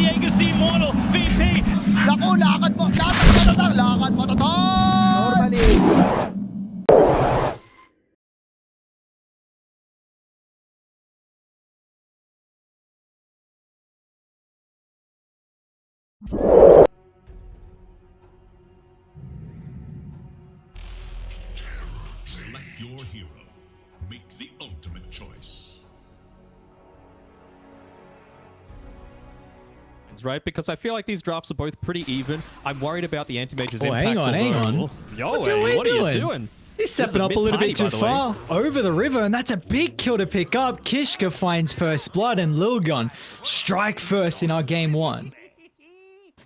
Diego's the immortal VP. Naku, lakad mo tatang, lakad mo tatang! Normally. Select your hero. Make the ultimate choice. Right, because I feel like these drafts are both pretty even. I'm worried about the anti-mage's impact. Hang on. Yo, What what are you doing? He's stepping up a little bit too far over the river, and that's a big kill to pick up. Kishka finds first blood, and Lilgun strike first in our game one.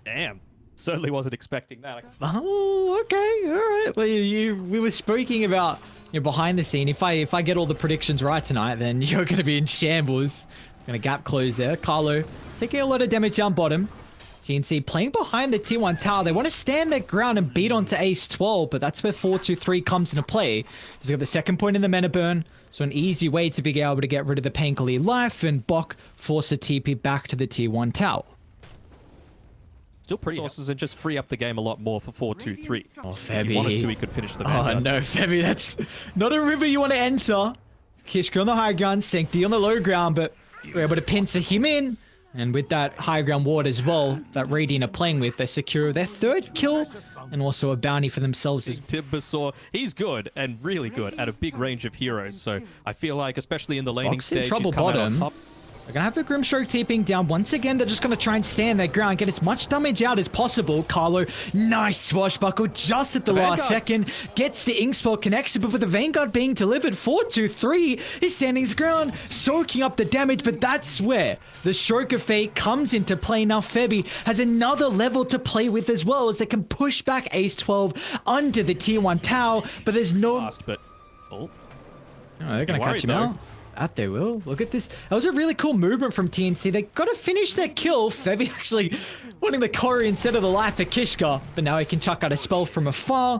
Damn. Certainly wasn't expecting that. Oh, okay, all right. Well, we were speaking about behind the scene. If I get all the predictions right tonight, then you're going to be in shambles. Gonna gap close there. Carlo taking a lot of damage down bottom. TNC playing behind the tier 1 tower. They want to stand their ground and beat onto Ace 12, but that's where 4-2-3 comes into play. He's got the second point in the mana burn, so an easy way to be able to get rid of the Painfully life, and Bok force a TP back to the tier 1 tower. Still pretty sources and just free up the game a lot more for 4-2-3. Oh, If he wanted to, he could finish the Vanguard. Oh no, Febby, that's not a river you want to enter. Kishka on the high ground, Sancti on the low ground, but we're able to pincer him in. And with that high ground ward as well, that Radiant are playing with, they secure their third kill and also a bounty for themselves. Timbassaur, he's good and really good at a big range of heroes. So I feel like, especially in the laning Box in stage, trouble he's come out on bottom. top. They're going to have the Grimstroke TPing down. Once again, they're just going to try and stand their ground, get as much damage out as possible. Carlo, nice swashbuckle just at the last second. Gets the Inkspell connection, but with the Vanguard being delivered, 4-2-3 is standing his ground, soaking up the damage, but that's where the Stroke of Fate comes into play. Now Febby has another level to play with as well, as they can push back Ace 12 under the tier 1 tower, but there's no... Fast, but... Oh, they're going to catch him out. That they will. Look at this. That was a really cool movement from TNC. They got to finish their kill. Febby actually wanting the Cory instead of the life for Kishka. But now he can chuck out a spell from afar.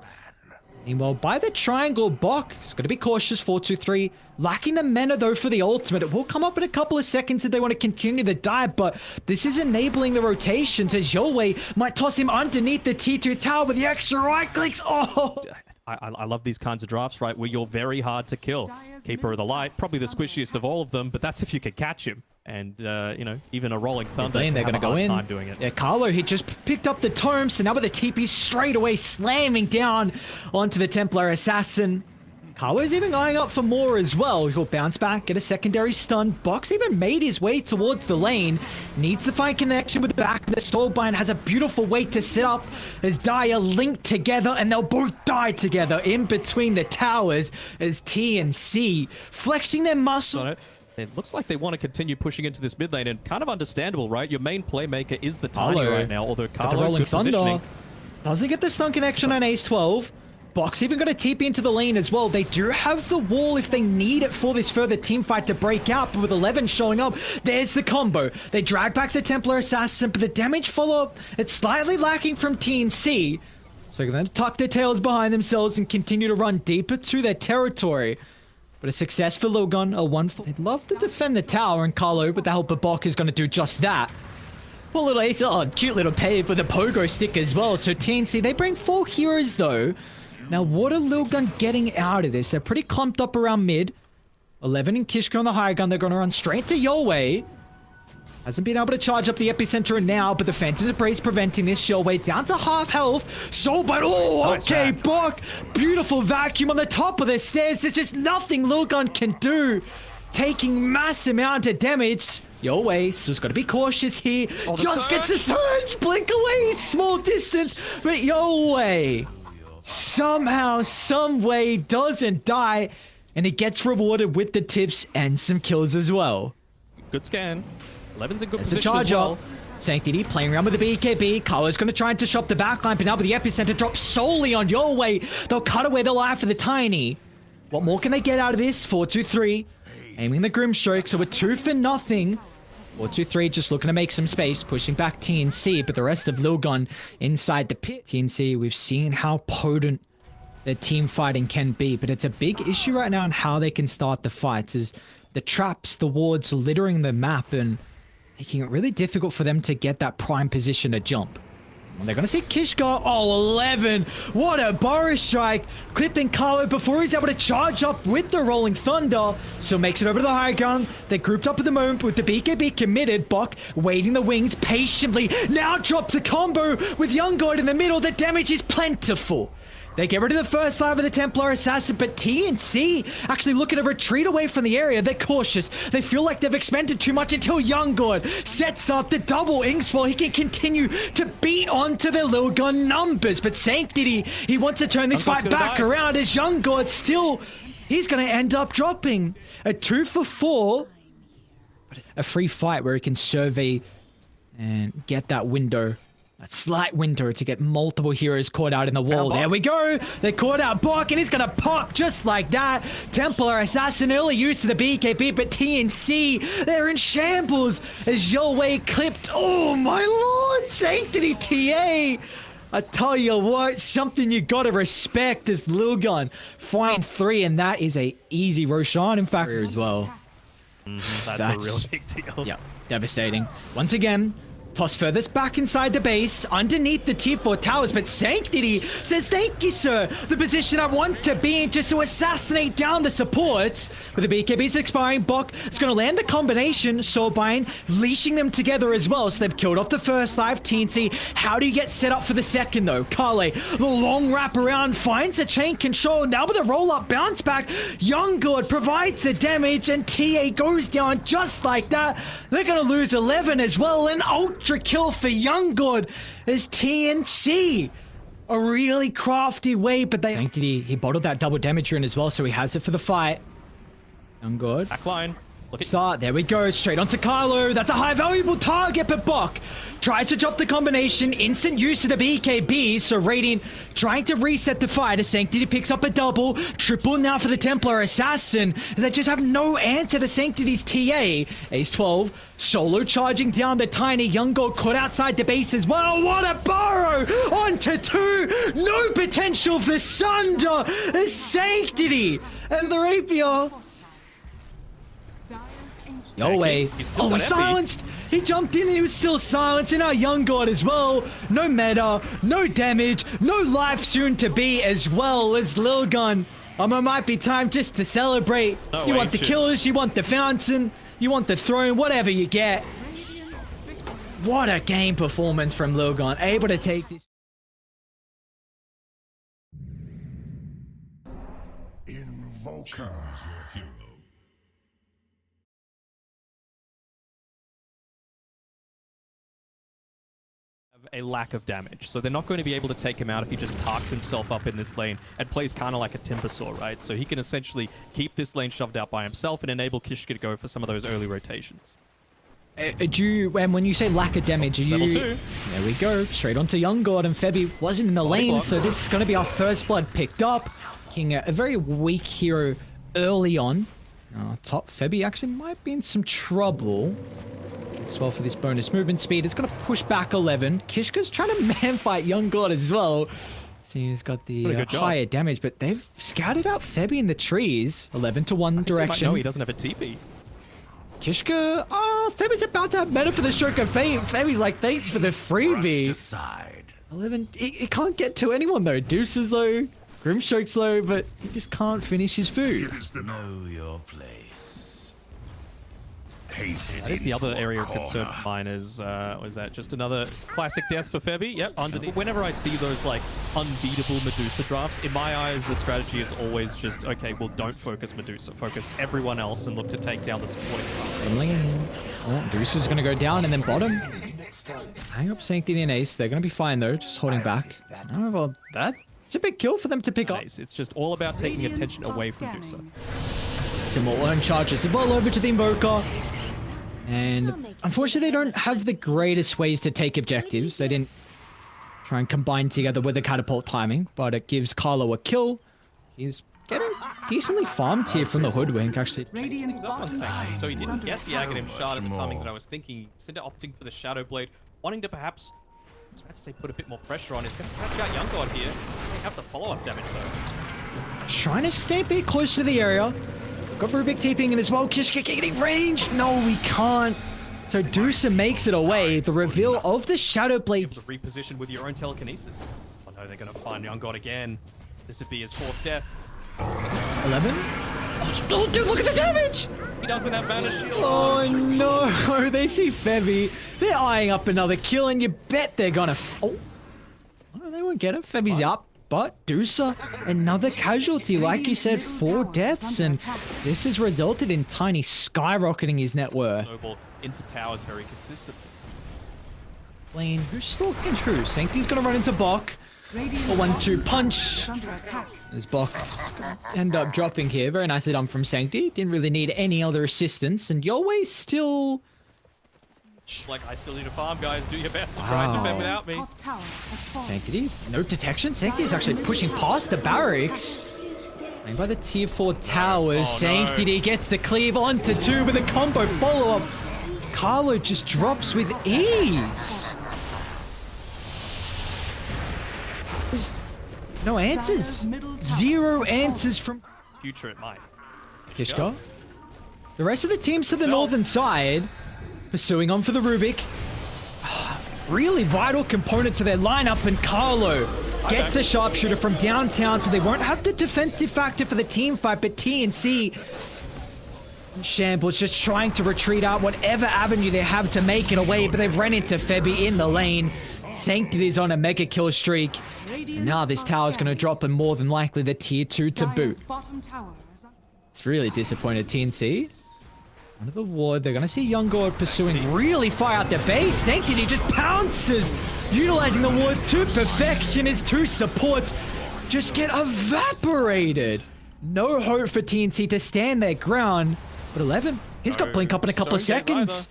Meanwhile, by the triangle, Bok is going to be cautious. 4-2-3. Lacking the mana, though, for the ultimate. It will come up in a couple of seconds if they want to continue the dive. But this is enabling the rotations as Yolwei might toss him underneath the T2 tower with the extra right clicks. Oh! I love these kinds of drafts, right, where you're very hard to kill. Keeper of the Light, probably the squishiest of all of them, but that's if you could catch him. And, you know, even a Rolling Thunder they're going to go in. time doing it. Yeah, Carlo, he just picked up the tome, so now with the TP straight away slamming down onto the Templar Assassin. Carlo's even going up for more as well. He'll bounce back, get a secondary stun. Box even made his way towards the lane. Needs to find connection with the back. The Soulbind has a beautiful way to set up as Dire linked together, and they'll both die together in between the towers as TNC flexing their muscle. It looks like they want to continue pushing into this mid lane, and kind of understandable, right? Your main playmaker is the Tiny right now, although Carlo, the Rolling good Thunder positioning. doesn't get the stun connection on Ace 12. Box even got a TP into the lane as well. They do have the wall if they need it for this further team fight to break out, but with 11 showing up, there's the combo. They drag back the Templar Assassin, but the damage follow-up, it's slightly lacking from TNC. So they're going to tuck their tails behind themselves and continue to run deeper to their territory. But a success for Lilgun, a 1-4. They'd love to defend the tower, and Carlo, with the help of Bok, is going to do just that. Poor little Ace, oh, cute little pave with a pogo stick as well. So TNC, they bring 4 heroes though. Now, what are Lilgun getting out of this? They're pretty clumped up around mid. 11 and Kishka on the high gun. They're going to run straight to Yolwei. Hasn't been able to charge up the epicenter now, but the Phantom's Embrace preventing this. Yolwei down to half health. Soulbind, oh, okay, Bok. Beautiful vacuum on the top of the stairs. There's just nothing Lilgun can do. Taking mass amount of damage. Yolwei still got to be cautious here. Just gets a surge. Blink away. Small distance. But Yolwei somehow, some way doesn't die, and he gets rewarded with the tips and some kills as well. Good scan. 11's in good There's the position charge as well. up. Sanctity playing around with the BKB. Carlo's going to try and disrupt the backline, but now with the epicenter drop solely on Yolwei, they'll cut away the life of the Tiny. What more can they get out of this? 4-2-3. Aiming the Grimstroke, so we're 2 for nothing. 4-2-3 just looking to make some space, pushing back TNC, but the rest of Lilgun inside the pit. TNC, we've seen how potent their team fighting can be, but it's a big issue right now on how they can start the fights, is the traps, the wards littering the map, and making it really difficult for them to get that prime position to jump. They're going to see Kishka. Oh, 11. What a burrow strike. Clipping Carlo before he's able to charge up with the Rolling Thunder. So makes it over to the high ground. They're grouped up at the moment with the BKB committed. Bok waiting the wings patiently. Now drops the combo with Young God in the middle. The damage is plentiful. They get rid of the first life of the Templar Assassin, but TNC actually looking to retreat away from the area. They're cautious. They feel like they've expended too much until Young God sets up the double inks while he can continue to beat onto the Lilgun numbers. But Sanctity, he wants to turn this fight back around as Young God still, he's going to end up dropping a 2 for 4. A free fight where he can survey and get that window. That slight window to get multiple heroes caught out in the wall. There we go. They caught out Bok, and he's going to pop just like that. Templar Assassin early use to the BKB, but TNC, they're in shambles as Yolway clipped. Oh, my lord. Sanctity TA. I tell you what, something you got to respect is Lilgun. Flying 3, and that is a easy Roshan, in fact, as well. That's a real big deal. Yeah, devastating. Once again, toss furthest back inside the base, underneath the tier 4 towers, but Sanctity says, thank you, sir. The position I want to be in just to assassinate down the supports. With the BKBs expiring, Bok is going to land the combination, Soulbind leashing them together as well. So they've killed off the first life. TNC, how do you get set up for the second, though? Carle, the long wrap around, finds a chain control. Now with a roll-up bounce back, Young God provides the damage, and TA goes down just like that. They're going to lose 11 as well, and ultra kill for Young God is TNC. A really crafty way, but they... Sanctity, he bottled that double damage rune as well, so he has it for the fight. Young God. Backline. Look at Start. There we go. Straight onto Carlo. That's a high valuable target, but Bok tries to drop the combination. Instant use of the BKB. So Radiant trying to reset the fight as Sanctity picks up a double. Triple now for the Templar Assassin. They just have no answer to Sanctity's TA. Ace 12. Solo charging down the tiny Young God caught outside the base as well. What a burrow! Onto 2. No potential for Sunder. It's Sanctity. And the Rapier. No way. Oh, he's silenced. He jumped in and he was still silenced. And our Young God as well. No meta, no damage, no life soon to be as well as Lilgun. It might be time just to celebrate. You want the killers, you want the fountain, you want the throne, whatever you get. What a game performance from Lilgun. Able to take this. Invoker. Your hero. A lack of damage, so they're not going to be able to take him out if he just parks himself up in this lane and plays kind of like a Timbersaw, right? So he can essentially keep this lane shoved out by himself and enable Kishka to go for some of those early rotations. When you say lack of damage, are you... Level 2. There we go, straight onto Young God, and Febby wasn't in the lane, block. so this is going to be our first blood picked up. King, a very weak hero early on. Top Febby actually might be in some trouble. As well for this bonus movement speed. It's going to push back 11. Kishka's trying to man fight Young God as well. So he's got the higher damage, but they've scouted out Febby in the trees. 11 to 1 direction. No, he doesn't have a TP. Kishka, Febby's about to have meta for the stroke of fate. Febby's like, thanks for the freebie. 11, he can't get to anyone though. Deuce is low, Grimstroke's low, but he just can't finish his food. Know your place. That is the other area of concern of mine is, was that just another classic death for Febby? Yep, underneath. Whenever I see those, like, unbeatable Medusa drafts, in my eyes, the strategy is always just, okay, well, don't focus Medusa. Focus everyone else and look to take down the supporting class. Oh, Medusa's going to go down and then bottom. Hang up Sanctity and Ace. They're going to be fine, though, just holding back. Oh, well, that's a big kill for them to pick up. It's just all about taking attention away from Medusa. Some more earn charges. The ball over to the Invoker. And unfortunately, they don't have the greatest ways to take objectives. They didn't try and combine together with the catapult timing, but it gives Carlo a kill. He's getting decently farmed here from the Hoodwink, actually. So he didn't get the Aghanim shard at the timing that I was thinking. Instead of opting for the Shadow Blade, wanting to perhaps, I was about to say, put a bit more pressure on. He's going to catch out Young God here. They have the follow-up damage, though. Trying to stay a bit close to the area. Got Rubik TPing in as well. Kishka getting range. No, we can't. So Dusa makes it away. The reveal of the Shadow Blade. Able to reposition with your own telekinesis. Oh no, they're gonna find Young God again. This would be his 4th death. 11. Oh, dude, look at the damage! He doesn't have mana shield. Oh no, they see Febby. They're eyeing up another kill, and you bet they're gonna. Oh, they won't get it. Febby's up. But Dusa, another casualty, like you said, 4 deaths, and this has resulted in Tiny skyrocketing his net worth. Snowball into towers very consistently. Lane, who's stalking who? Sancty's gonna run into Bok. A 1-2 punch. As Bok end up dropping here. Very nicely done from Sancty. Didn't really need any other assistance, and Yolway still... Like, I still need to farm, guys. Do your best to try and defend without me. Sancty's no detection. Sancty's actually pushing past the barracks. Playing by the tier 4 towers. Oh, Sanctity gets the cleave onto 2 with a combo follow-up. Carlo just drops with ease. There's no answers. 0 answers from Future it might. Kishka. The rest of the teams to the northern side pursuing on for the Rubik. Really vital component to their lineup, and Carlo gets a sharpshooter from downtown, so they won't have the defensive factor for the team fight, but TNC Shambles just trying to retreat out whatever avenue they have to make it away, but they've run into Febby in the lane. Sanctity's on a mega kill streak. And now this tower's going to drop, and more than likely the tier 2 to boot. It's really disappointed TNC. Under the ward, they're going to see Young God pursuing really far out the base. Sanctity just pounces, utilizing the ward to perfection. His 2 supports just get evaporated. No hope for TNC to stand their ground. But 11, he's got blink up in a couple of seconds.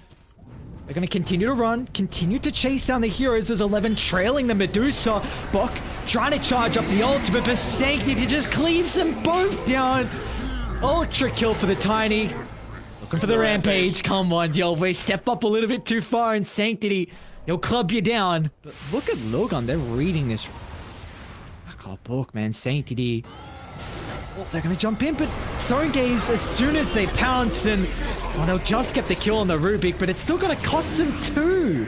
They're going to continue to run, continue to chase down the heroes as 11 trailing the Medusa. Bok trying to charge up the ultimate, but Sanctity just cleaves them both down. Ultra kill for the Tiny. Looking for the rampage. Come on, Yolway. Step up a little bit too far, and Sanctity, he'll club you down. But look at Lilgun. They're reading this. Back up, book, man. Sanctity. Oh, they're going to jump in, but Stone Gaze, as soon as they pounce, and they'll just get the kill on the Rubik, but it's still going to cost them 2.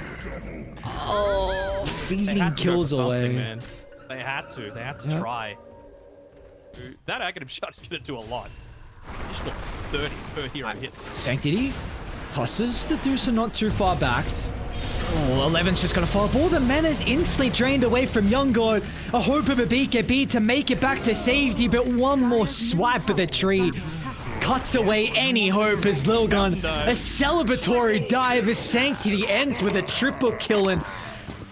Oh, feeding kills away. Man. They had to. They had to try. That Aghanim shot is going to do a lot. He should look 30 per hero hit. Sanctity tosses the Deucer not too far back. Oh, 11's just gonna follow up. All the mana's instantly drained away from Young God. A hope of a BKB to make it back to safety, but one more swipe of the tree cuts away any hope as Lilgun, a celebratory dive as Sanctity ends with a triple kill. And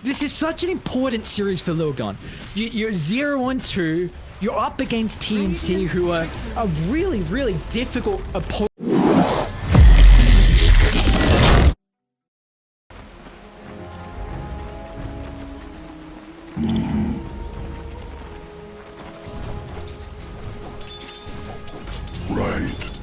this is such an important series for Lilgun. You're 0-2. You're up against TNC, who are a really, really difficult opponent. Right.